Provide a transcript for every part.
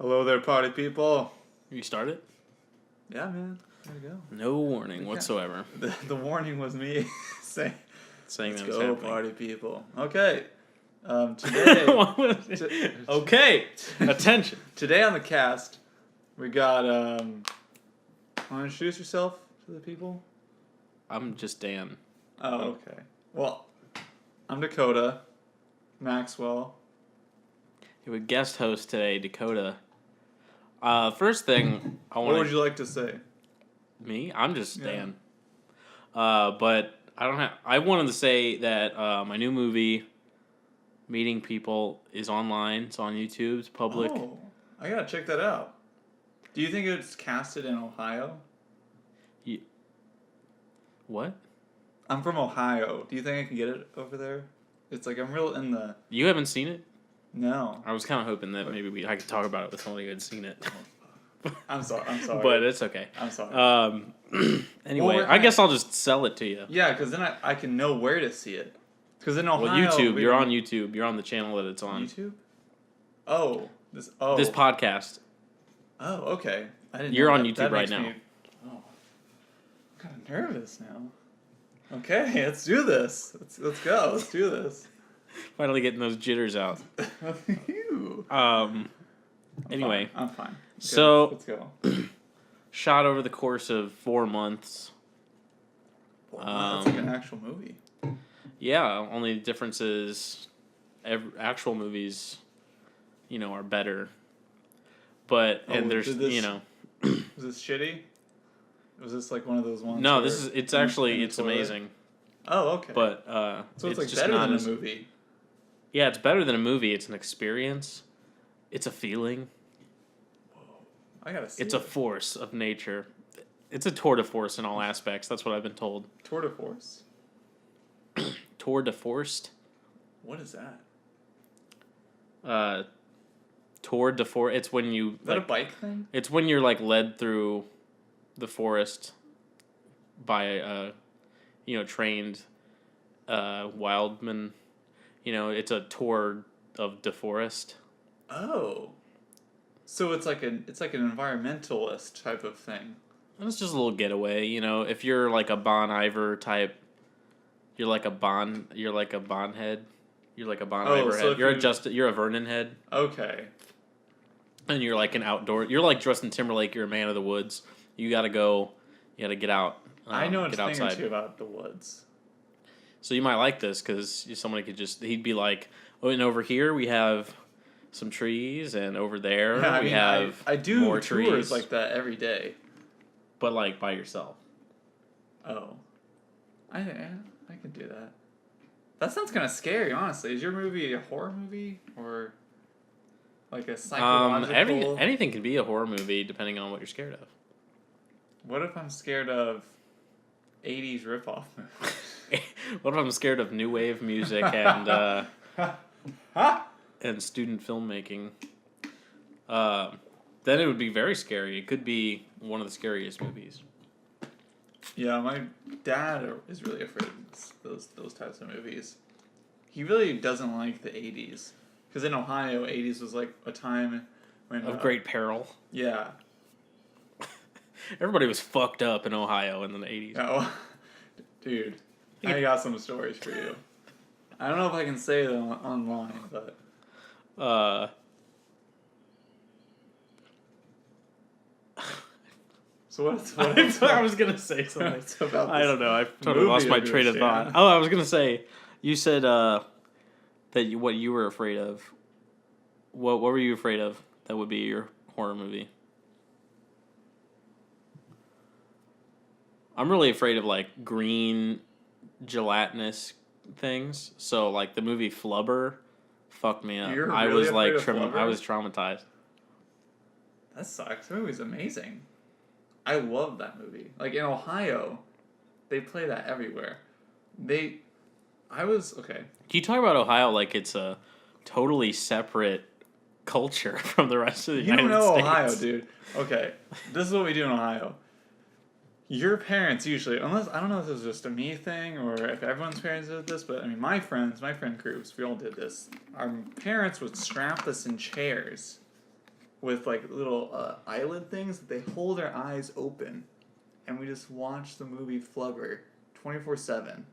Hello there, party people. You started? Yeah, man. There we go. No warning whatsoever. The warning was me saying Let's that go, it's happening. Party people. Okay. Today. Okay. Attention. Today on the cast, we got. Want to introduce yourself to the people? I'm just Dan. Oh, okay. Well, I'm Dakota Maxwell. You have a guest host today, Dakota. First thing I want. What would you like to say? Me? I'm just Dan. But I don't have. I wanted to say that my new movie, Meeting People, is online. It's on YouTube. It's public. Oh, I gotta check that out. Do you think it's casted in Ohio? What? I'm from Ohio. Do you think I can get it over there? It's like I'm real in the. You haven't seen it? No. I was kind of hoping that maybe I could talk about it with somebody who had seen it. I'm sorry. But it's okay. I'm sorry. Anyway, I guess I'll just sell it to you. Yeah, because then I can know where to see it. Because in Ohio... Well, YouTube. You're on YouTube. You're on the channel that it's on. YouTube? Oh. This podcast. Oh, okay. I didn't You're know on that. YouTube That right makes now. me... Oh. I'm kind of nervous now. Okay, let's do this. Let's go. Let's do this. Finally getting those jitters out. Anyway. I'm fine. Okay, so, let's go. Shot over the course of 4 months. Wow, that's like an actual movie. Yeah, only the difference is actual movies, are better. But, there's, Was this shitty? Was this like one of those ones? No, it's amazing. Oh, okay. But, so it's like just better not than a movie. Yeah, it's better than a movie. It's an experience. It's a feeling. I gotta see It's a force of nature. It's a tour de force in all aspects. That's what I've been told. Tour de force? Tour de force? What is that? Tour de force. It's when you... Is that a bike thing? It's when you're led through the forest by a, trained wildman. It's a tour of de forest. Oh. So it's like an environmentalist type of thing. And it's just a little getaway, if you're like a Bon Iver type, you're like a Bon head. You're like a Bon Iver head. You're a Vernon head. Okay. And you're like an outdoor. You're like Justin Timberlake. You're a man of the woods. You gotta go. You gotta get out. I know a get thing outside. or two about the woods. So you might like this because somebody could he'd be like, oh, and over here we have some trees, and over there we have I do more tours trees. like that every day. But by yourself. Oh. I could do that. That sounds kind of scary, honestly. Is your movie a horror movie or like a psychological? Anything can be a horror movie depending on what you're scared of. What if I'm scared of 80s ripoff movies? What if I'm scared of new wave music and and student filmmaking? Then it would be very scary. It could be one of the scariest movies. Yeah, my dad is really afraid of those types of movies. He really doesn't like the 80s. Because in Ohio, 80s was like a time when... Of great peril. Yeah. Everybody was fucked up in Ohio in the 80s. Oh, dude, I got some stories for you. I don't know if I can say them online, but... So what I was going to say something. About I don't know. I totally lost my train of thought. Oh, I was going to say, you said what you were afraid of. What were you afraid of that would be your horror movie? I'm really afraid of green gelatinous things. So the movie Flubber fucked me up. You're I really was afraid of Flubber? I was traumatized. That sucks. That movie's amazing. I love that movie. In Ohio, they play that everywhere. Okay. Can you talk about Ohio like it's a totally separate culture from the rest of the United States? You don't know Ohio, dude. Okay, this is what we do in Ohio. Your parents usually, unless, I don't know if this is just a me thing or if everyone's parents did this, but my friend groups, we all did this. Our parents would strap us in chairs with like little eyelid things that they hold their eyes open, and we just watch the movie Flubber 24/7.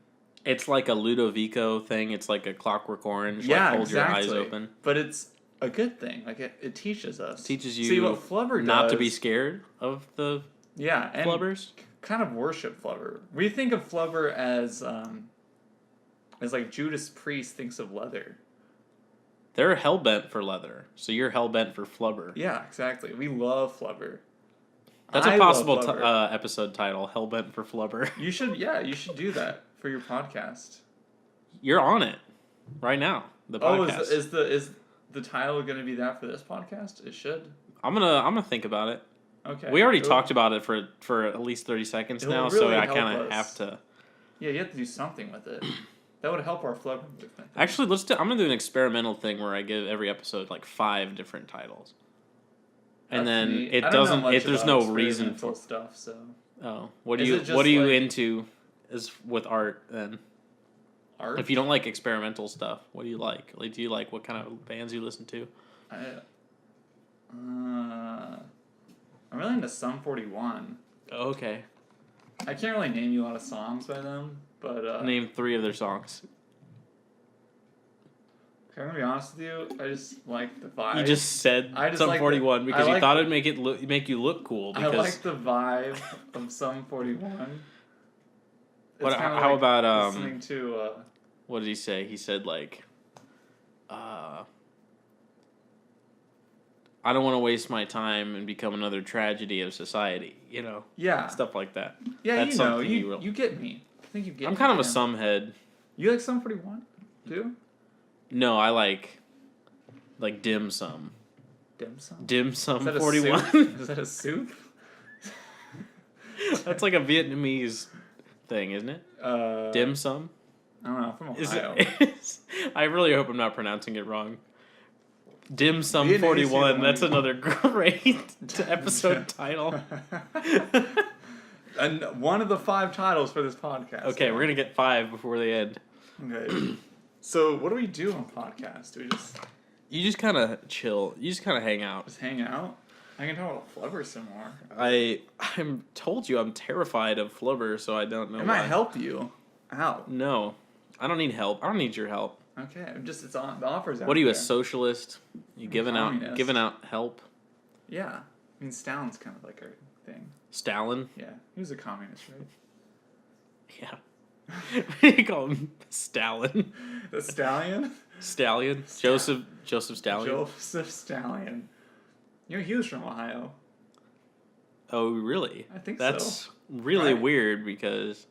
It's like a Ludovico thing. It's like a Clockwork Orange. Yeah, like hold exactly. your eyes open. But it's a good thing. Like it teaches us. Teaches you See what Flubber not does, to be scared of the and Flubbers. Kind of worship Flubber. We think of Flubber as like Judas Priest thinks of leather. They're hellbent for leather, so you're hellbent for Flubber. Yeah, exactly. We love Flubber. That's a possible episode title: Hellbent for Flubber. You should do that for your podcast. You're on it right now. The podcast. Oh, is the title going to be that for this podcast? It should. I'm gonna think about it. Okay. We already talked about it for at least 30 seconds now, really so I kind of have to. Yeah, you have to do something with it. That would help our Flubber movement. Actually, I'm gonna do an experimental thing where I give every episode like 5 different titles, and then neat. it doesn't. There's no reason for stuff. So. Oh, what are you into? Is with art then? Art. If you don't like experimental stuff, what do you like? Like, do you like what kind of bands you listen to? I'm really into Sum 41. Oh, okay. I can't really name you a lot of songs by them, but name 3 of their songs. I'm gonna be honest with you. I just like the vibe. You just said Sum 41 because you thought it'd make you look cool. Because I like the vibe of Sum 41. How about listening to what did he say? He said like, I don't want to waste my time and become another tragedy of society. You know. Yeah. Stuff like that. Yeah, that's you get me. I think you get. I'm kind of a Sum head. You like Sum 41 too? No, I like dim sum. Dim sum? Dim sum 41. Is that a soup? That's like a Vietnamese thing, isn't it? Dim sum? I don't know. From Ohio. I really hope I'm not pronouncing it wrong. Dim sum 41. That's another great episode title. And one of the 5 titles for this podcast. Okay, we're going to get 5 before they end. Okay. So, what do we do on podcast? You just kind of chill. You just kind of hang out. Just hang out? I can talk about Flubber some more. I'm told you I'm terrified of Flubber, so I don't know. It might help you out. No. I don't need help. I don't need your help. Okay. It's on the offers out. What are you, there. A socialist? You giving out help? Yeah. I mean, Stalin's kind of like our thing. Stalin? Yeah. He was a communist, right? Yeah. What do you call him? Stalin. The Stallion? Stallion? Joseph Stallion? Joseph Stallion. You know, he was from Ohio. Oh, really? I think That's really weird because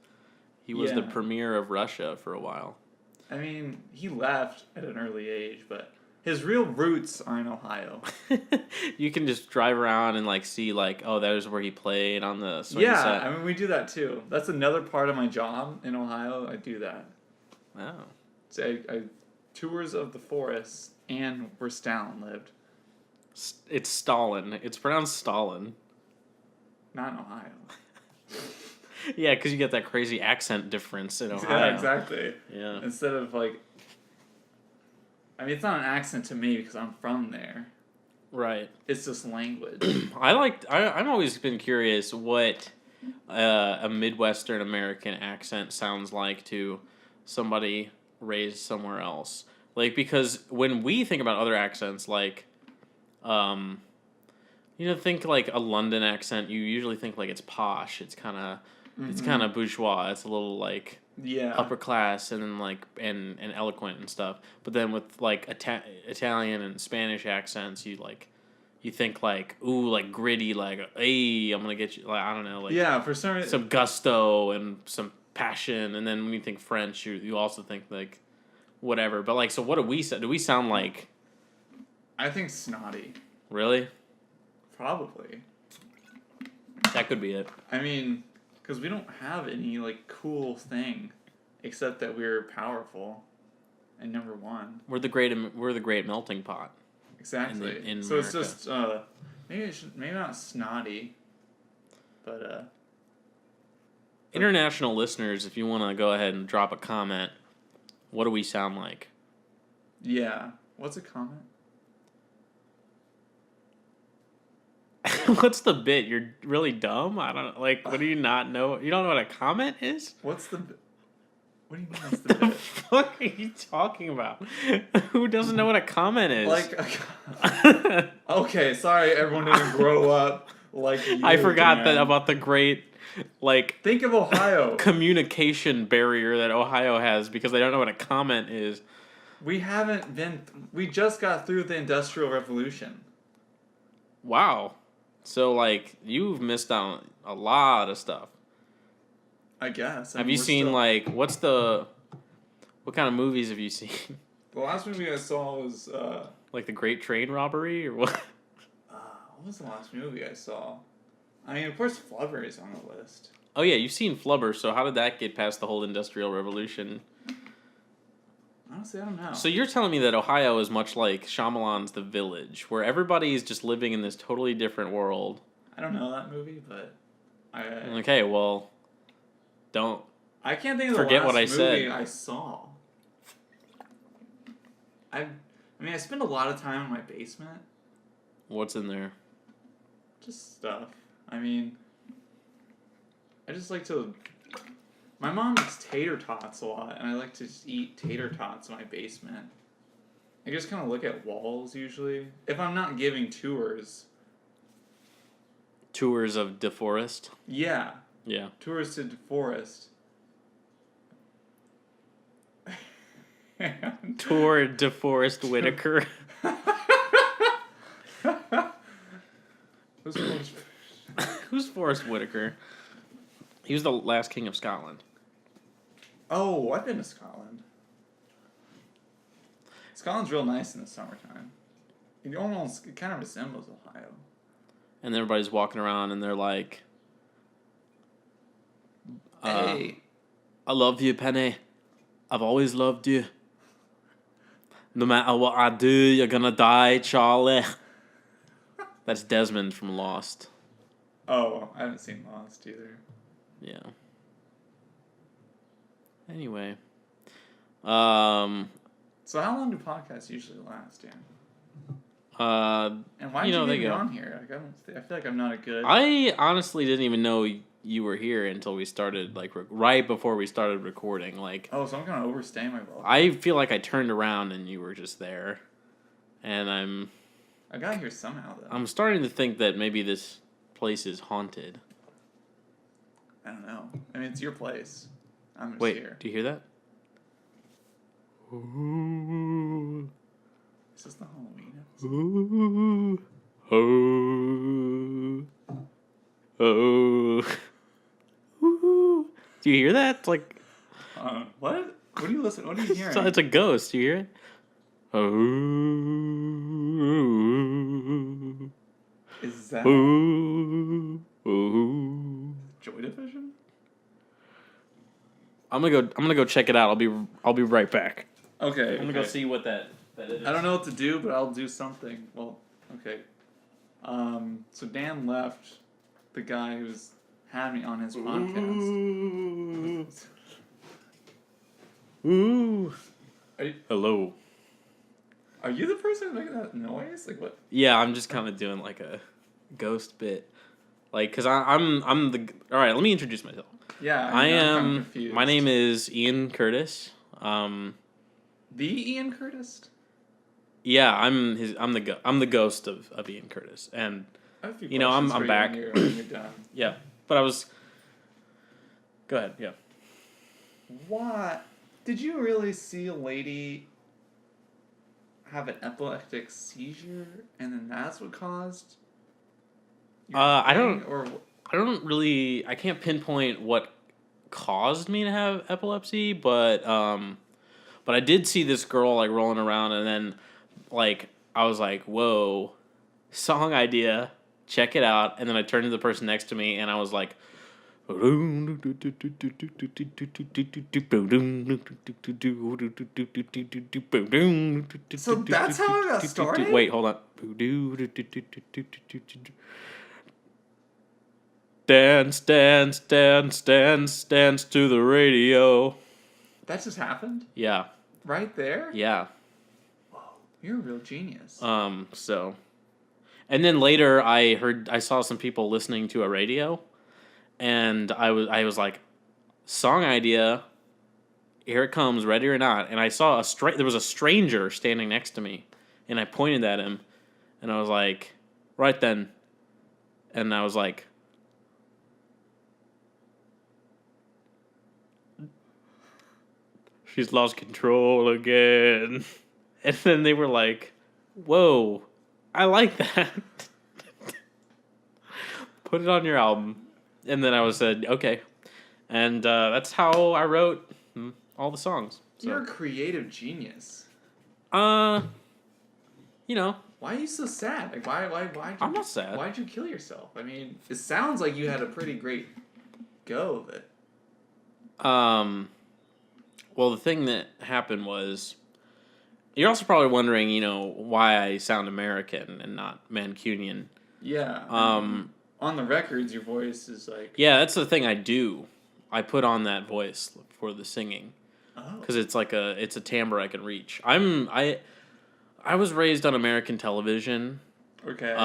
he was the premier of Russia for a while. I mean, he left at an early age, but his real roots are in Ohio. You can just drive around and see oh, there's where he played on the swing set. I mean, we do that too. That's another part of my job in Ohio. I do that. Oh. So I tours of the forest and where Stalin lived. It's Stalin. It's pronounced Stalin. Not in Ohio. Yeah, because you get that crazy accent difference in Ohio. Yeah, exactly. Yeah. Instead of I mean, it's not an accent to me because I'm from there. Right. It's just language. I've always been curious what a Midwestern American accent sounds like to somebody raised somewhere else. Because when we think about other accents, think a London accent, you usually think it's posh. It's kind of it's kind of bourgeois. It's a little upper class and then and eloquent and stuff. But then with Italian and Spanish accents, you think gritty, hey, I'm gonna get you, I don't know, for some gusto and some passion. And then when you think French, you also think whatever. But so what do we say? Do we sound like? I think snotty. Really? Probably. That could be it. I mean, because we don't have any cool thing, except that we're powerful, and number one. We're the great melting pot. Exactly. In so America. It's just maybe not snotty, but international listeners, if you want to go ahead and drop a comment, what do we sound like? Yeah. What's a comment? What's the bit? You're really dumb? I don't like. What do you not know? You don't know what a comment is? What do you mean what's the The bit? fuck are you talking about? Who doesn't know what a comment is? Like, okay, sorry, everyone didn't grow up like you. I forgot Dan. that about the great, like, Think of Ohio. communication barrier that Ohio has because they don't know what a comment is. We just got through the Industrial Revolution. Wow. So, like, you've missed out on a lot of stuff. I guess. Have you seen, like, what kind of movies have you seen? The last movie I saw was, Like the Great Train Robbery or what? what was the last movie I saw? I mean, of course, Flubber is on the list. Oh, yeah, you've seen Flubber, so how did that get past the whole Industrial Revolution? Honestly, I don't know. So you're telling me that Ohio is much like Shyamalan's The Village, where everybody is just living in this totally different world. I don't know that movie, but Okay, well, don't I can't think of the forget last what I movie said. I saw. I mean, I spend a lot of time in my basement. What's in there? Just stuff. I mean, I just like to... My mom makes tater tots a lot, and I like to just eat tater tots in my basement. I just kind of look at walls, usually. If I'm not giving tours. Tours of DeForest? Yeah. Yeah. Tours to DeForest. Tour DeForest Whitaker. Who's Forrest Whitaker? He was the last king of Scotland. Oh, I've been to Scotland. Scotland's real nice in the summertime. It kind of resembles Ohio. And everybody's walking around and they're like, Hey. I love you, Penny. I've always loved you. No matter what I do, you're gonna die, Charlie. That's Desmond from Lost. Oh, I haven't seen Lost either. Yeah. Anyway. So how long do podcasts usually last, Dan? And why you did know, you they get me go. on here? Like, I feel like I'm not a good... I honestly didn't even know you were here until we started, like, right before we started recording. Like, Oh, so I'm kind of overstaying my welcome. I feel like I turned around and you were just there. And I got here somehow, though. I'm starting to think that maybe this place is haunted. I don't know. I mean, it's your place. I'm just Wait, here. do you hear that? Is this the Halloween episode? Do you hear that? It's like What? What are you listening? What are you hearing? it's a ghost. Do you hear it? Is that Joy Division? I'm gonna go check it out. I'll be right back. Okay. I'm gonna go see what that is. I don't know what to do, but I'll do something. Well, okay. So Dan left the guy who's had me on his podcast. Ooh. Are Hello. you the person making that noise? Like what? Yeah, I'm just kind of doing like a ghost bit, like because I'm the. All right, let me introduce myself. Yeah, I I'm am. kind of confused. My name is Ian Curtis. The Ian Curtis. Yeah, I'm the ghost of Ian Curtis, and I have a few you know I'm questions for you back. when you're done. Yeah, but I was. Go ahead. Yeah. What? Did you really see a lady have an epileptic seizure, and then that's what caused? I don't. Or I can't pinpoint what caused me to have epilepsy, but I did see this girl like rolling around, and then like I was like, "Whoa, song idea, check it out." And then I turned to the person next to me, and I was like, "So that's how I got started? Wait, hold on. Dance, dance, dance, dance, dance to the radio. That just happened? Yeah. Right there? Yeah. Whoa, you're a real genius. So. And then later, I saw some people listening to a radio, and I was like, song idea. Here it comes, ready or not. And I saw there was a stranger standing next to me, and I pointed at him, and I was like, right then, and I was like, she's lost control again. And then they were like, whoa, I like that. Put it on your album. And then I said, okay. And that's how I wrote all the songs. So. You're a creative genius. You know. Why are you so sad? Like, why? I'm not sad. Why'd you kill yourself? I mean, it sounds like you had a pretty great go of it. Well, the thing that happened was, you're also probably wondering, you know, why I sound American and not Mancunian. Yeah. On the records, your voice is like... Yeah, that's the thing I do. I put on that voice for the singing. Oh. Because it's a timbre I can reach. I was raised on American television. Okay.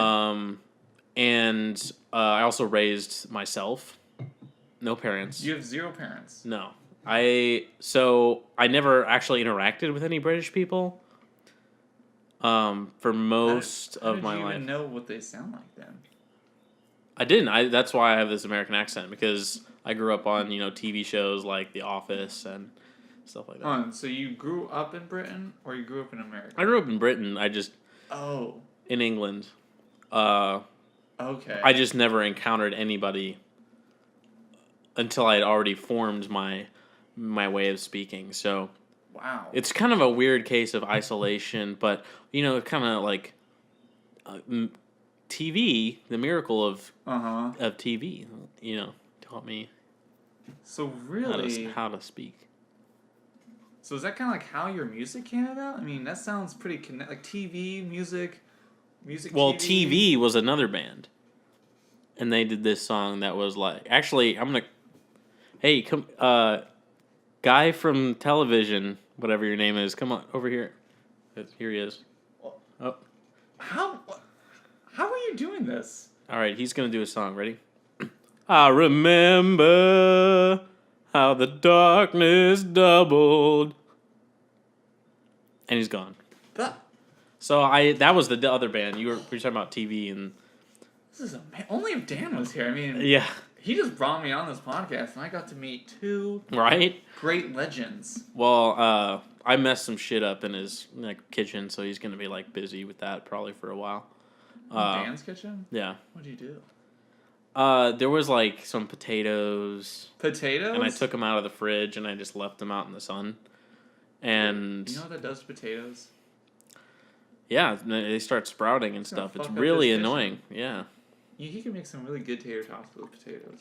And I also raised myself. No parents. You have 0 parents. No. So I never actually interacted with any British people. For most of my life. How did you even know what they sound like then? I didn't. That's why I have this American accent, because I grew up on, you know, TV shows like The Office and stuff like that. So you grew up in Britain or you grew up in America? I grew up in Britain. In England. Okay. I just never encountered anybody until I had already formed my way of speaking. So wow. It's kind of a weird case of isolation, but, you know, kind of like TV, the miracle of TV, you know, taught me how to speak. So is that kind of like how your music came about? I mean, that sounds pretty like TV, music. Well, TV. TV was another band, and they did this song that was like, actually, hey, come, guy from television, whatever your name is, come on over here. Here he is. Oh. How are you doing this? All right, he's going to do a song. Ready? I remember how the darkness doubled. And he's gone. That was the other band. We were talking about TV and... This is only if Dan was here. I mean... Yeah. He just brought me on this podcast, and I got to meet 2 great legends. Well, I messed some shit up in his kitchen, so he's going to be busy with that probably for a while. Dan's kitchen? Yeah. What'd you do? There was some potatoes. Potatoes? And I took them out of the fridge and I just left them out in the sun. And you know what that does to potatoes? Yeah, they start sprouting and stuff. It's really annoying. Yeah. He can make some really good tater tots with potatoes.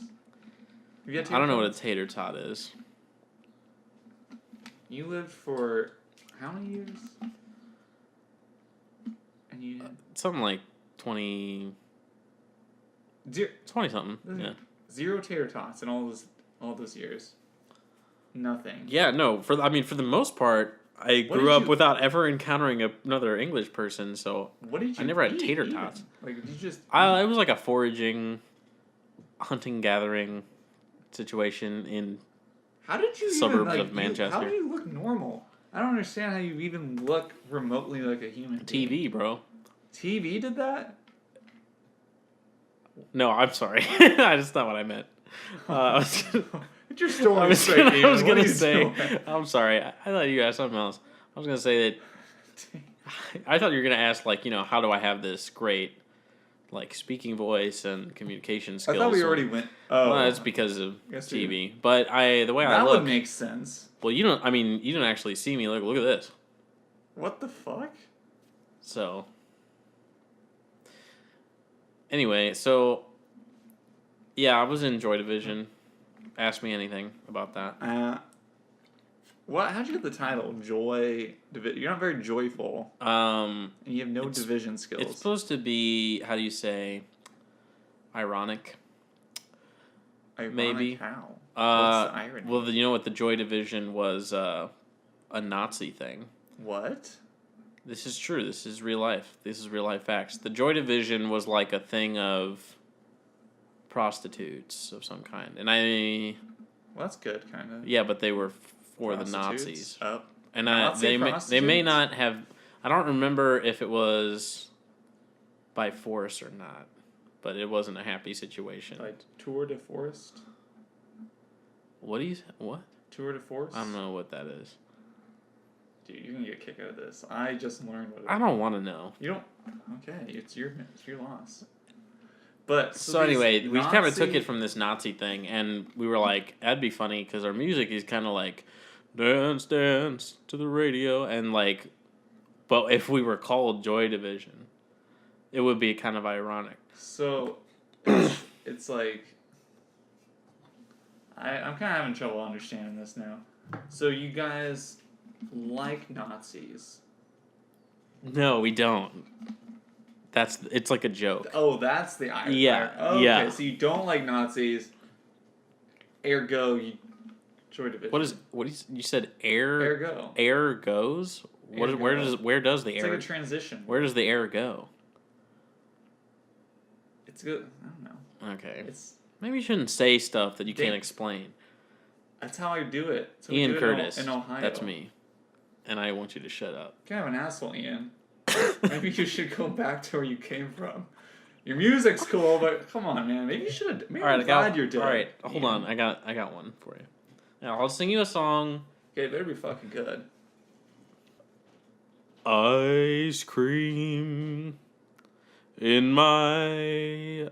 I don't know what a tater tot is. You lived for how many years? And you something like 20 something. Yeah. 0 tater tots in all those years. Nothing. Yeah, no. For the most part, I grew up without ever encountering another English person, so I never had tater tots. Did you just? It was like a foraging, hunting, gathering situation in suburbs of Manchester. How do you look normal? I don't understand how you even look remotely like a human being. TV, bro. TV did that? No, I'm sorry. That's not what I meant. It's your story. I was gonna say. I'm sorry. I thought you asked something else. I was gonna say that. I thought you were gonna ask how do I have this great, speaking voice and communication skills? I thought we already went. Oh, well, that's because of TV. But the way I look. That would make sense. Well, you don't. I mean, you don't actually see me. Look at this. What the fuck? So. Anyway, so. Yeah, I was in Joy Division. Ask me anything about that. How'd you get the title Joy Division? You're not very joyful. And you have no division skills. It's supposed to be, how do you say, ironic? Maybe. How? What's the irony? Well, you know what? The Joy Division was a Nazi thing. What? This is true. This is real life. This is real life facts. The Joy Division was like a thing of prostitutes of some kind. And Well, that's good, kind of. yeah, but they were for the Nazis. Oh. And Nazi they may not have. I don't remember if it was by force or not, but it wasn't a happy situation. Like tour de force? What? Tour de force? I don't know what that is. Dude, you're gonna get a kick out of this. I just learned what it is. I don't want to know. You don't? Okay, it's your loss. But so anyway, we kind of took it from this Nazi thing, and we were like, that'd be funny because our music is kind of like, dance, dance to the radio, and like, but if we were called Joy Division, it would be kind of ironic. So, it's like, I'm kind of having trouble understanding this now. So you guys like Nazis? No, we don't. It's like a joke. Oh, that's the irony. Yeah. Okay, yeah. so you don't like Nazis. Ergo, you Joy Division. What is you said? Ergo. Air goes. Ergo. Where does the It's air? like a transition. Where does the air go? It's good. I don't know. Okay. It's Maybe you shouldn't say stuff that you can't explain. That's how I do it. So Ian Curtis. in Ohio. That's me. And I want you to shut up. Kind of an asshole, Ian. Maybe you should go back to where you came from. Your music's cool, but come on, man. Maybe you should. Maybe I'm glad you're dead. All right, hold on. I got one for you. Now I'll sing you a song. Okay, it better be fucking good. Ice cream in my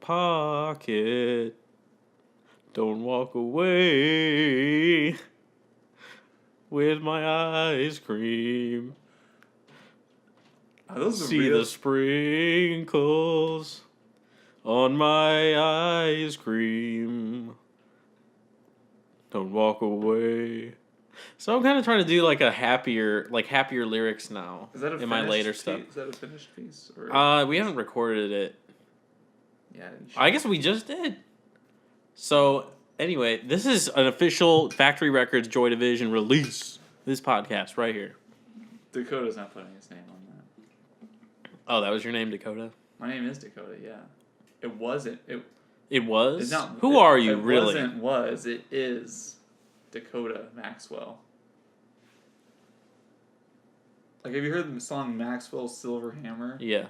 pocket. Don't walk away with my ice cream. See the sprinkles on my ice cream. Don't walk away. So I'm kind of trying to do like happier lyrics now. Is that in my later stuff? Is that a finished piece? Or we haven't recorded it. Yeah. I guess we just did. So anyway, this is an official Factory Records Joy Division release. This podcast right here. Dakota's not putting his name on that. Oh, that was your name, Dakota? My name is Dakota. Yeah. It wasn't. It was? It's not, Who are you, really? It is Dakota Maxwell. Like, have you heard the song Maxwell's Silver Hammer? Yeah.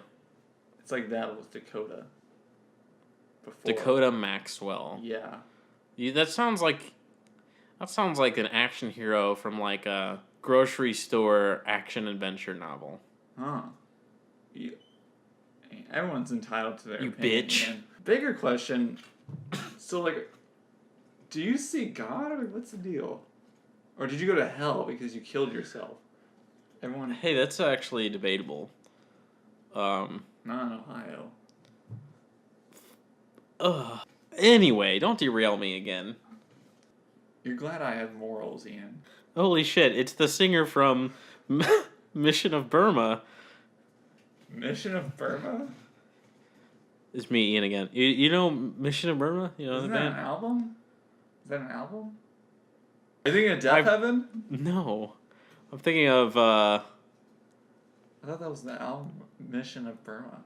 It's like that with Dakota. Before. Dakota Maxwell. Yeah. That sounds like an action hero from like a grocery store action adventure novel. Huh. Everyone's entitled to their you opinion. Bitch. Man. Bigger question. So, like, do you see God, or what's the deal? Or did you go to hell because you killed yourself? Everyone. Hey, that's actually debatable. Not in Ohio. Anyway, don't derail me again. You're glad I have morals, Ian. Holy shit! It's the singer from Mission of Burma. Mission of Burma? It's me, Ian, again. You know Mission of Burma? You know Isn't the that band? an album? Is that an album? Are you thinking of Death Heaven? No. I'm thinking of, I thought that was the album, Mission of Burma.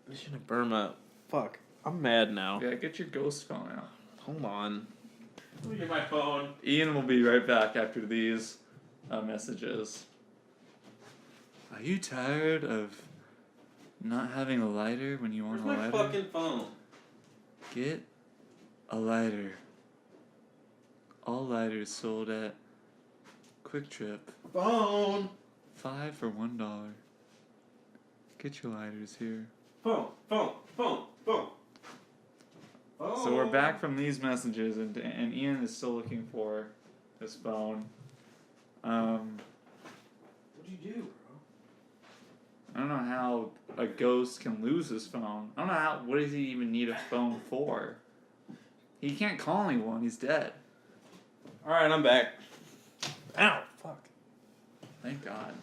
Mission of Burma. Fuck. I'm mad now. Yeah, get your ghost phone out. Hold on. Let me get my phone. Ian will be right back after these messages. Are you tired of not having a lighter when you want a lighter? Where's my fucking phone? Get a lighter. All lighters sold at Quick Trip. Phone. 5 for $1. Get your lighters here. Phone. So we're back from these messages, and Ian is still looking for his phone. What'd you do, bro? I don't know how a ghost can lose his phone. I don't know what does he even need a phone for? He can't call anyone. He's dead. Alright, I'm back. Ow, fuck. Thank God.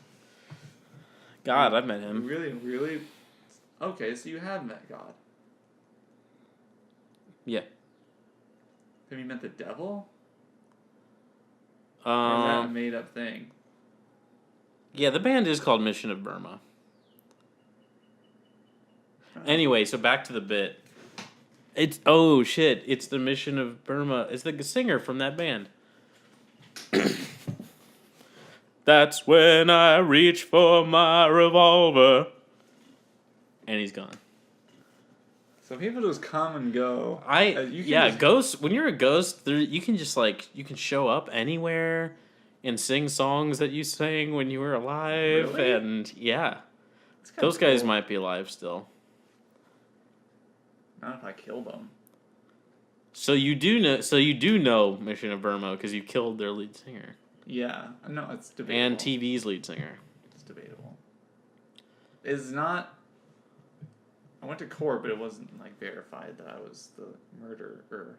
God, I've met him. Really? Okay, so you have met God. Yeah. Have you met the devil? Or is that a made-up thing? Yeah, the band is called Mission of Burma. Anyway, so back to the bit. It's it's the Mission of Burma. It's the singer from that band. That's when I reach for my revolver. And he's gone. So people just come and go. Ghosts. When you're a ghost, you can just you can show up anywhere and sing songs that you sang when you were alive. Really? And yeah, those guys might be alive still. Not if I killed them. So you do know Mission of Burma because you killed their lead singer. Yeah, no, it's debatable. And TV's lead singer. It's debatable. It's not. I went to court, but it wasn't verified that I was the murderer.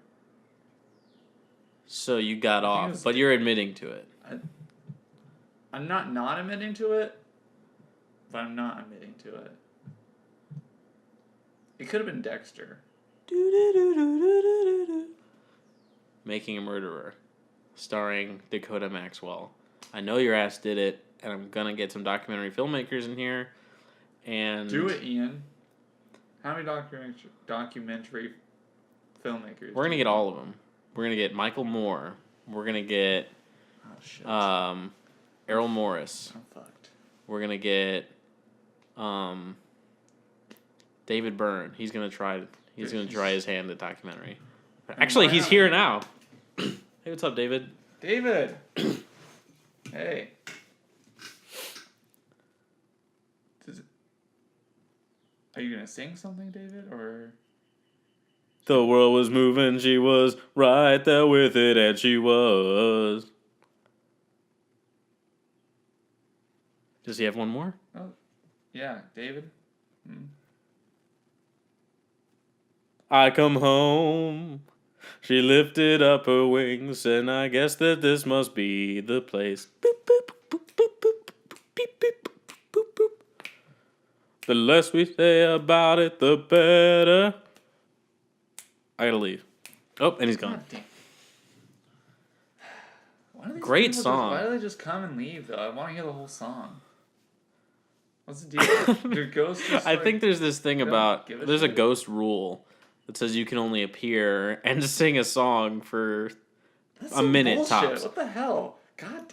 So you got off, but you're admitting to it. I'm not admitting to it, but I'm not admitting to it. It could have been Dexter. Making a Murderer, starring Dakota Maxwell. I know your ass did it, and I'm gonna get some documentary filmmakers in here. And do it, Ian. How many documentary filmmakers? We're gonna get all of them. We're gonna get Michael Moore. We're gonna get Errol Morris. I'm fucked. We're gonna get David Byrne. He's gonna try his hand at documentary. Actually, he's here now. Hey, what's up, David? David. Hey. Are you gonna sing something, David, or? The world was moving, she was right there with it, and she was. Does he have one more? Oh, yeah, David. I come home. She lifted up her wings, and I guess that this must be the place. Boop, boop, boop, boop, boop, beep, beep, boop, boop. The less we say about it, the better. I gotta leave. Oh, and he's gone. Great song. Why do they just come and leave, though? I want to hear the whole song. What's the deal? Do ghosts just, I think there's this thing about... There's a ghost rule that says you can only appear and sing a song for a minute bullshit. tops. What the hell? God,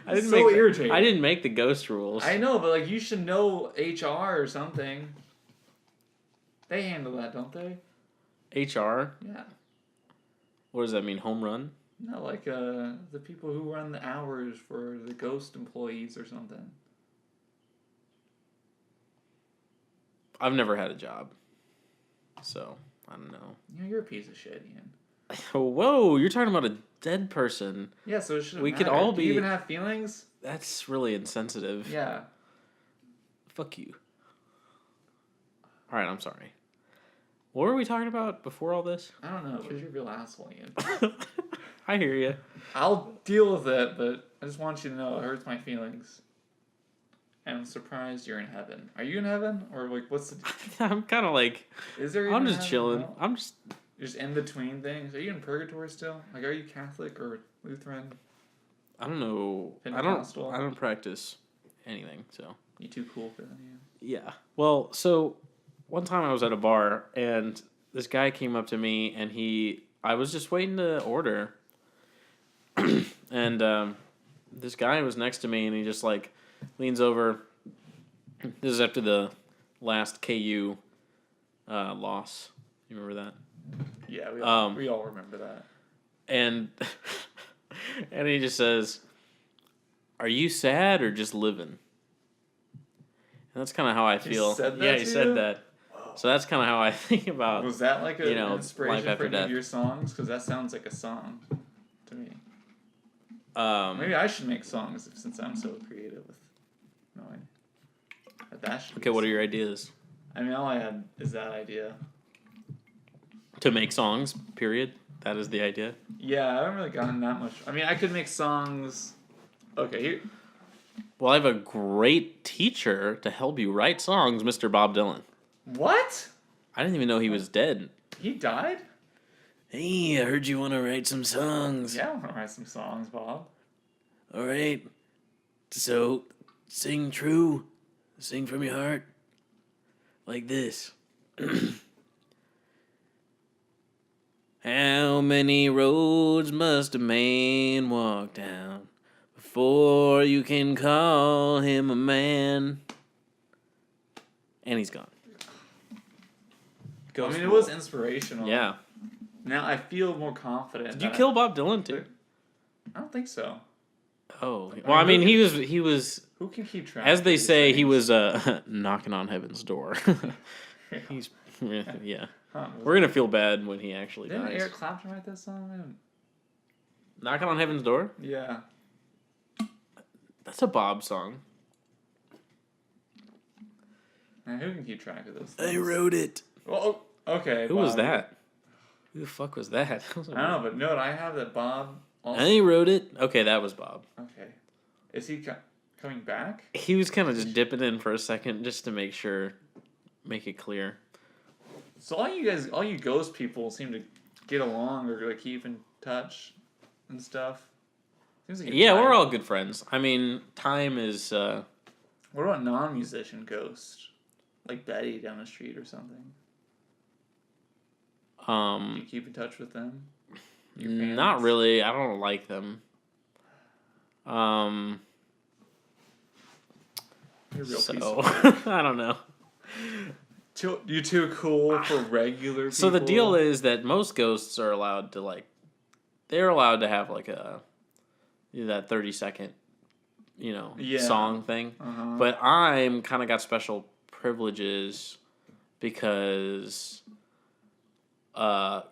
irritating. I didn't make the ghost rules. I know, but you should know HR or something. They handle that, don't they? HR? Yeah. What does that mean? Home run? No, the people who run the hours for the ghost employees or something. I've never had a job. So, I don't know. You're a piece of shit, Ian. Whoa, you're talking about a dead person. Yeah, so it shouldn't We matter. could all be... Do you even have feelings? That's really insensitive. Yeah. Fuck you. Alright, I'm sorry. What were we talking about before all this? I don't know, but you're a real asshole, Ian. I hear you. I'll deal with it, but I just want you to know it hurts my feelings. And I'm surprised you're in heaven. Are you in heaven? Or what's the... I'm kind of Is there I'm just heaven? chilling. No? I'm just... Just in between things? Are you in purgatory still? Are you Catholic or Lutheran? I don't know. I don't practice anything, so... You too cool for that, Ian? Yeah. Well, so... One time I was at a bar, and this guy came up to me, and I was just waiting to order. And this guy was next to me, and he just, leans over. This is after the last KU loss. You remember that? Yeah, we all remember that. And and he just says, "Are you sad or just living?" And that's kind of how I feel. He said that. So that's kind of how I think about. Was that an inspiration life for after any of death. your songs? Because that sounds like a song to me. Maybe I should make songs since I'm so creative with knowing that should. Okay, what are your ideas? I mean, all I had is that idea. To make songs, period. That is the idea. Yeah, I haven't really gotten that much. I mean, I could make songs. Okay, here. Well, I have a great teacher to help you write songs, Mr. Bob Dylan. What? I didn't even know he was dead. He died? Hey, I heard you want to write some songs. Yeah, I want to write some songs, Bob. All right. So, sing true. Sing from your heart. Like this. How many roads must a man walk down before you can call him a man? And he's gone. I mean, it was inspirational. Yeah. Now I feel more confident. Did you kill Bob Dylan too? I don't think so. Oh, well, I mean, he was. Who can keep track? As they say, he was knocking on heaven's door. He's yeah. Huh, We're gonna feel bad when he actually Didn't dies. Eric Clapton write that song? Knocking on heaven's door. Yeah. That's a Bob song. Man, who can keep track of this? I wrote it. Well, okay. Who Bob. was that? Who the fuck was that? I don't know, but no, I have that Bob. Also... I wrote it. Okay, that was Bob. Okay, is he coming back? He was kind of just dipping in for a second just to make it clear. So all you ghost people seem to get along or like keep in touch and stuff. Seems like Yeah, we're all good friends. I mean, time is. What about non-musician ghosts, like Betty down the street or something? Do you keep in touch with them? Not really. I don't like them. You're a real So piece of I don't know. You too cool for regular people. So the deal is that most ghosts are allowed to they're allowed to have like that 30-second, song thing. Uh-huh. But I'm kind of got special privileges because I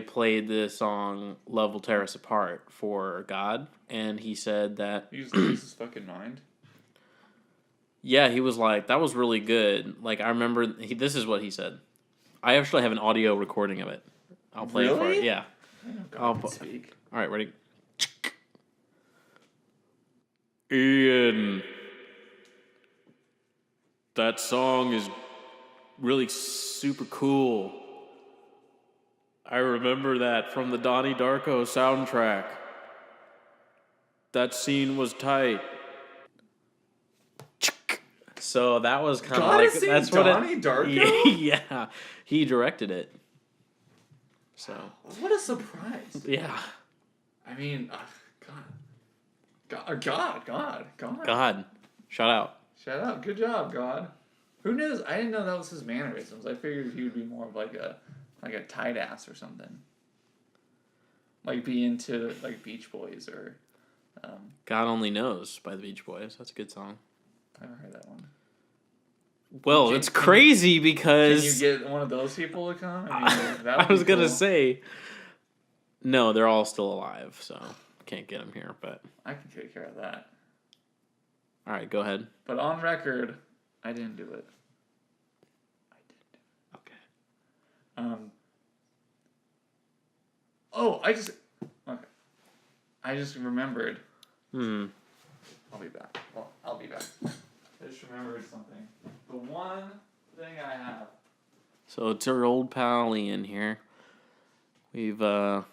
played the song "Love Will Tear Us Apart" for God, and he said that He just loses his fucking mind. Yeah, he was like, that was really good. Like, I remember, this is what he said. I actually have an audio recording of it. I'll play it for you. Yeah. I'll speak. All right, ready? Ian, that song is really super cool. I remember that from the Donnie Darko soundtrack. That scene was tight. So that was kind of like that's what Donnie Darko? Yeah, he directed it. So what a surprise! Yeah, I mean, God, shout out. Shout out, good job, God. Who knows? I didn't know that was his mannerisms. I figured he would be more of like a tight ass or something. Like be into like Beach Boys or. God Only Knows by the Beach Boys. That's a good song. I haven't heard that one. Well, it's crazy because... Can you get one of those people to come? I mean, that would I was be going to cool. say... No, they're all still alive, so can't get them here, but... I can take care of that. All right, go ahead. But on record, I didn't do it. Okay. I just remembered. I'll be back. Well, I'll be back. I just remembered something. The one thing I have. So it's our old pal Ian here. We've really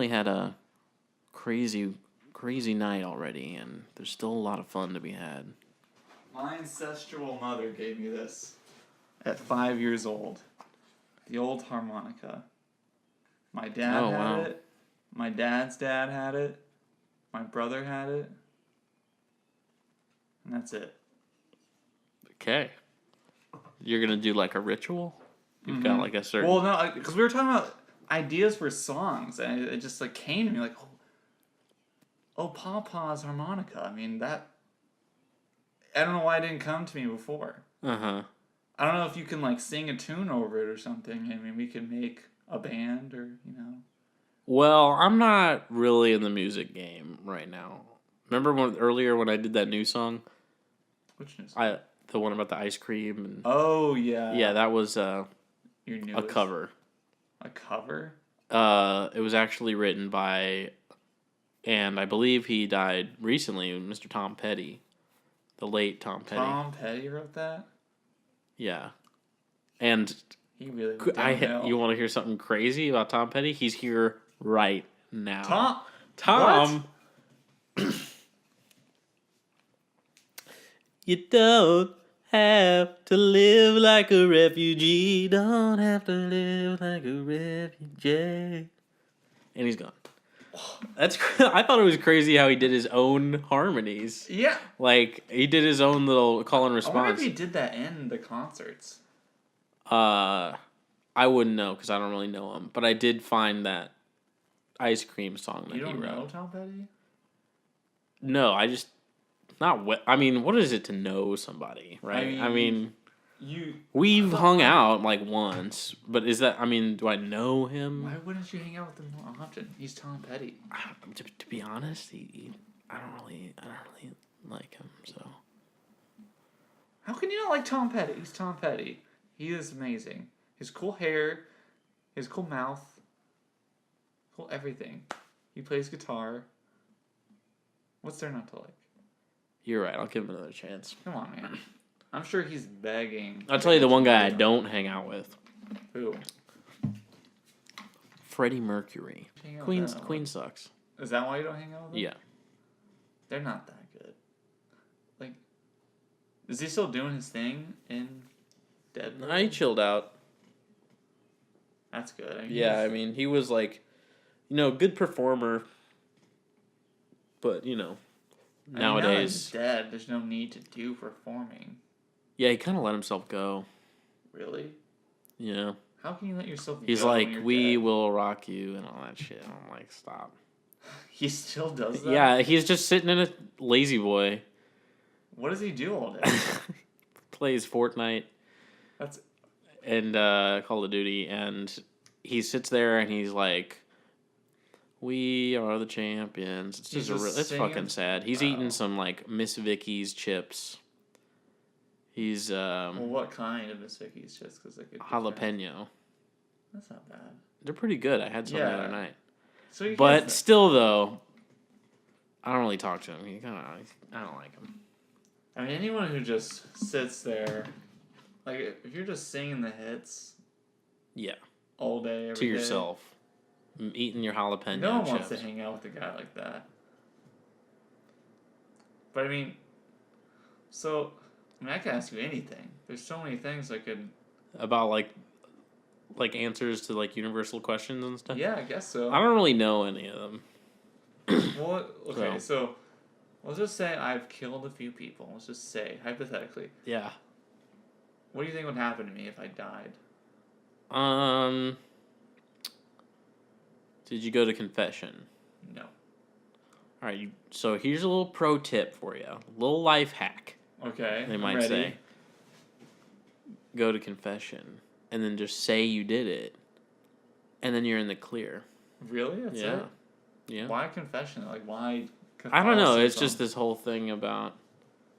had a crazy night already, and there's still a lot of fun to be had. My ancestral mother gave me this at 5 years old. The old harmonica. My dad had it. My dad's dad had it. My brother had it. And that's it. Okay. You're going to do like a ritual? You've got like a certain... Well, no, because we were talking about ideas for songs, and it just like came to me like, oh, Papa's harmonica. I mean, that... I don't know why it didn't come to me before. Uh-huh. I don't know if you can like sing a tune over it or something. I mean, we could make a band or, Well, I'm not really in the music game right now. Remember earlier when I did that new song? Which new song? The one about the ice cream. And oh, yeah. Yeah, that was Your a cover. A cover? It was actually written by, and I believe he died recently, Mr. Tom Petty. The late Tom Petty. Tom Petty wrote that? Yeah. And he really went downhill. You want to hear something crazy about Tom Petty? He's here right now. Tom? You don't have to live like a refugee. Don't have to live like a refugee. And he's gone. That's I thought it was crazy how he did his own harmonies. Yeah. Like he did his own little call and I response. wonder if he did that in the concerts. I wouldn't know because I don't really know him, but I did find that ice cream song that You don't he wrote. know Tom Petty? No, I just not. I mean, what is it to know somebody, right? We've hung out like once, but is that? I mean, do I know him? Why wouldn't you hang out with him more often? He's Tom Petty. To be honest, I don't really like him. So How can you not like Tom Petty? He's Tom Petty. He is amazing. His cool hair, his cool mouth, cool everything. He plays guitar. What's there not to like? You're right. I'll give him another chance. Come on, man. I'm sure he's begging. I'll tell you the one guy I don't hang out with. Who? Freddie Mercury. Queen sucks. Is that why you don't hang out with them? Yeah. They're not that good. Like, is he still doing his thing in Dead? No, he chilled out. That's good. I mean, he was like, good performer. But, nowadays. Now he's dead. There's no need to do performing. Yeah, he kind of let himself go. Really? Yeah. How can you let yourself go? He's like, we dead? will rock you and all that shit. I'm like, stop. He still does that? Yeah, he's just sitting in a lazy boy. What does he do all day? Plays Fortnite. That's. And Call of Duty, and he sits there and he's like, "We are the champions." It's just it's fucking sad. He's eating some like Miss Vicky's chips. He's well, what kind of Miss Vicky's chips? Because they could jalapeno. That's not bad. They're pretty good. I had some the other night. So but still, though, I don't really talk to him. I don't like him. I mean, anyone who just sits there, like if you're just singing the hits, yeah, all day every to yourself, eating your jalapeno. No one chips. wants to hang out with a guy like that. But I mean, I can ask you anything. There's so many things I could about like answers to like universal questions and stuff. Yeah, I guess so. I don't really know any of them. Well, okay, so let's just say I've killed a few people. Let's just say, hypothetically. Yeah. What do you think would happen to me if I died? Did you go to confession? No. All right. So here's a little pro tip for you. A little life hack. Okay. They might say. Go to confession. And then just say you did it. And then you're in the clear. Really? That's it? Yeah. Why confession? Like, why... I don't know. It's just this whole thing about...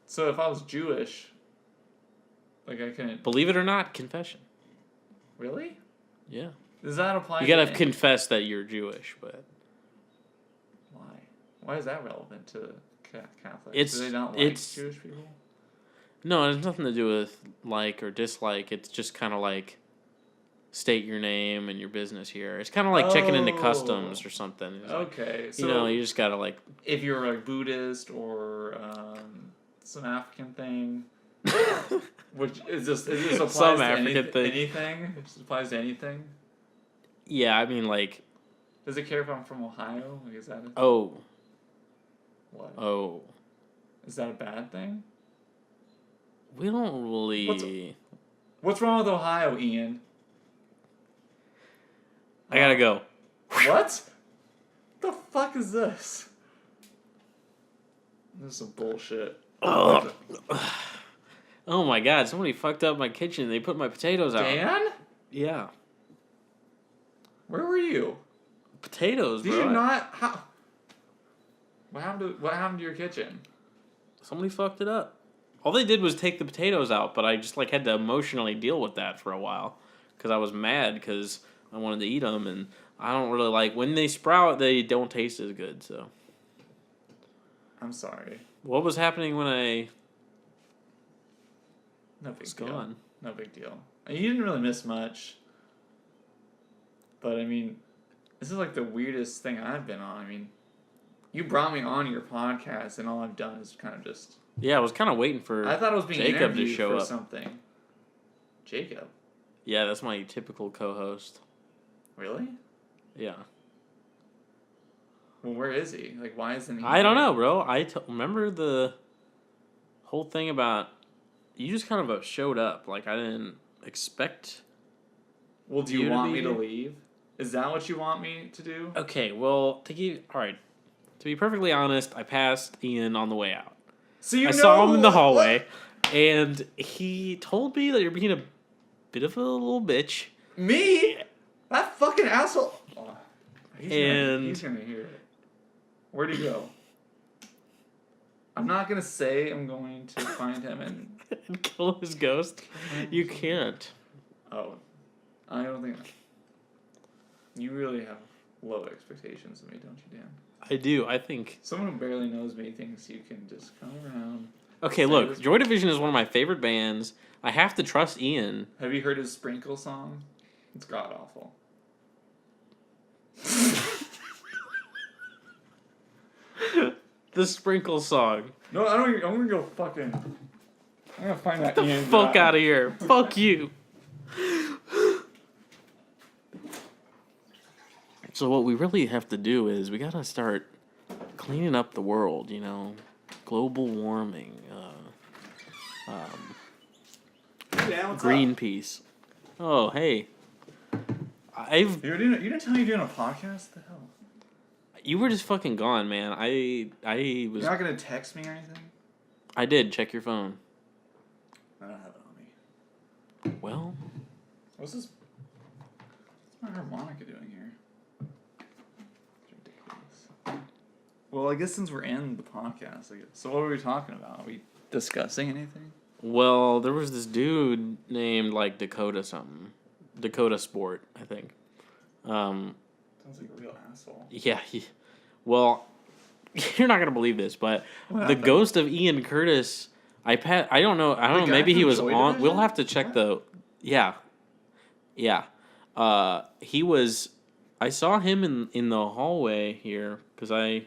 So if I was Jewish, like I couldn't... Believe it or not, confession. Really? Yeah. Does that apply You gotta confess that you're Jewish, but... Why? Why is that relevant to Catholics? Do they not like Jewish people? No, it has nothing to do with like or dislike. It's just kind of like... State your name and your business here. It's kind of like checking into customs or something. It's okay, like, so you just gotta like. If you're like Buddhist or some African thing, which is this applies some to African thing. Anything? It just applies to anything. Yeah, I mean like. Does it care if I'm from Ohio? Like, is that what? Oh. Is that a bad thing? We don't really. What's wrong with Ohio, Ian? I gotta go. What? The fuck is this? This is some bullshit. Oh my god, somebody fucked up my kitchen. They put my potatoes out. Dan? Yeah. Where were you? Potatoes, bro. Did you not? How? What happened to your kitchen? Somebody fucked it up. All they did was take the potatoes out, but I just like had to emotionally deal with that for a while because I was mad because I wanted to eat them, and I don't really like when they sprout. They don't taste as good. So I'm sorry. What was happening when I? No big deal. Gone. No big deal. You didn't really miss much. But I mean, this is like the weirdest thing I've been on. I mean, you brought me on your podcast, and all I've done is kind of just Yeah, I was kind of waiting for I thought it was being Jacob to interviewed show for up. something. Jacob? Yeah, that's my typical co-host. Really? Yeah. Well, where is he? Like, why isn't he I don't here? know, bro. Remember the whole thing about you just kind of showed up. Like, I didn't expect. Well, do You you to want be me to here? leave? Is that what you want me to do? Okay, well, all right. To be perfectly honest, I passed Ian on the way out. So you I know saw him in the what- hallway, and he told me that you're being a bit of a little bitch. Me? That fucking asshole. Oh, he's And- gonna hear it. Where'd he go? I'm not gonna say I'm going to find him and. And kill his ghost. You can't. Oh, I don't think. You really have low expectations of me, don't you, Dan? I do. I think. Someone who barely knows me thinks you can just come around. Okay, Say look. this- Joy Division is one of my favorite bands. I have to trust Ian. Have you heard his Sprinkle song? It's god awful. The Sprinkle song. No, I don't. I'm gonna go fucking. I'm gonna find that Get the Ian fuck guy. out of here. Fuck you. So what we really have to do is we gotta start cleaning up the world, you know, global warming, Hey, Dan, what's up? Greenpeace. Oh, hey, You didn't tell me you're doing a podcast. The hell? you were just fucking gone, man. I You're was. not gonna text me or anything. I did check your phone. I don't have it on me. Well, What's this? What's my harmonica doing here? It's ridiculous. Well, I guess since we're in the podcast, so what were we talking about? Are we discussing anything? well, there was this dude named like Dakota something, Dakota Sport, I think. Sounds like a real asshole. Yeah, well, you're not gonna believe this, but What the happened? ghost of Ian Curtis, I don't know. The guy Maybe he from was Joy on. Division? We'll have to check What? yeah. He was. I saw him in the hallway here because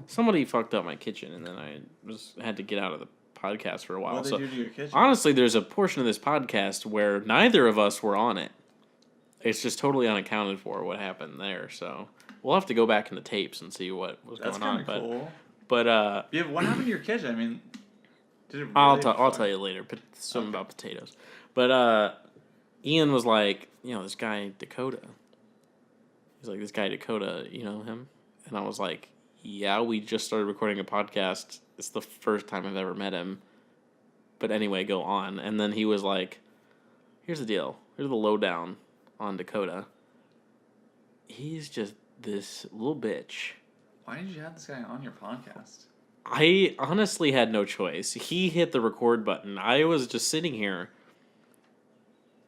somebody fucked up my kitchen, and then I had to get out of the podcast for a while. What did So they do to your kitchen? honestly, there's a portion of this podcast where neither of us were on it. It's just totally unaccounted for what happened there. So we'll have to go back in the tapes and see what was That's going on. kind of cool. But Yeah, what happened to your kitchen? I mean, did it really I'll tell you later. But something Okay. about potatoes. But Ian was like, this guy Dakota. He's like, this guy Dakota, you know him? And I was like, yeah, we just started recording a podcast. It's the first time I've ever met him. But anyway, go on. And then he was like, here's the deal. Here's the lowdown on Dakota. He's just this little bitch. Why did you have this guy on your podcast? I honestly had no choice. He hit the record button. I was just sitting here.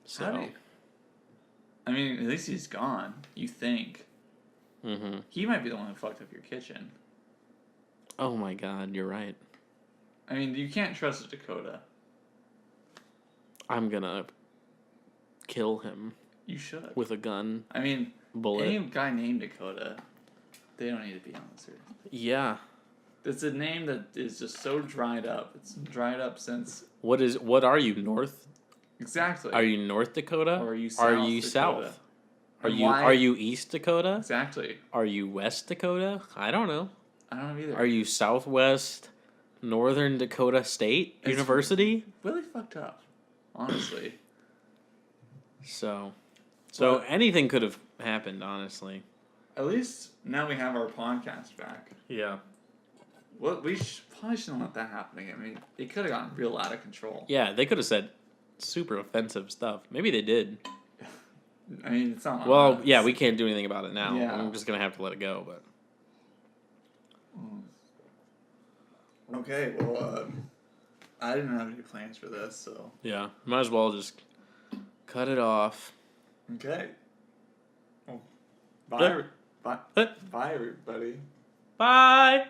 So, How do you- I mean, at least he's gone. You think mm-hmm. he might be the one who fucked up your kitchen? Oh my God, you're right. I mean, you can't trust Dakota. I'm gonna kill him You should. with a gun I mean, bullet. any guy named Dakota, they don't need to be on this earth. Yeah. It's a name that is just so dried up. It's dried up since What are you, North? exactly. Are you North Dakota? Or are you Are South you Dakota? South? Are And you why- are you East Dakota? exactly? Are you West Dakota? I don't know. I don't know either. Are you Southwest Northern Dakota State It's- University? really fucked up? Honestly, So Well- anything could have happened, honestly. at least now we have our podcast back. Yeah. Well, we probably shouldn't let that happen again. I mean, it could have gotten real out of control. Yeah, they could have said super offensive stuff. Maybe they did. I mean, it's not. on Well, us. yeah, we can't do anything about it now. Yeah. I'm just gonna have to let it go. But Okay, well, I didn't have any plans for this, so yeah, might as well just cut it off. okay. Well, Yeah. bye, bye, everybody. Bye.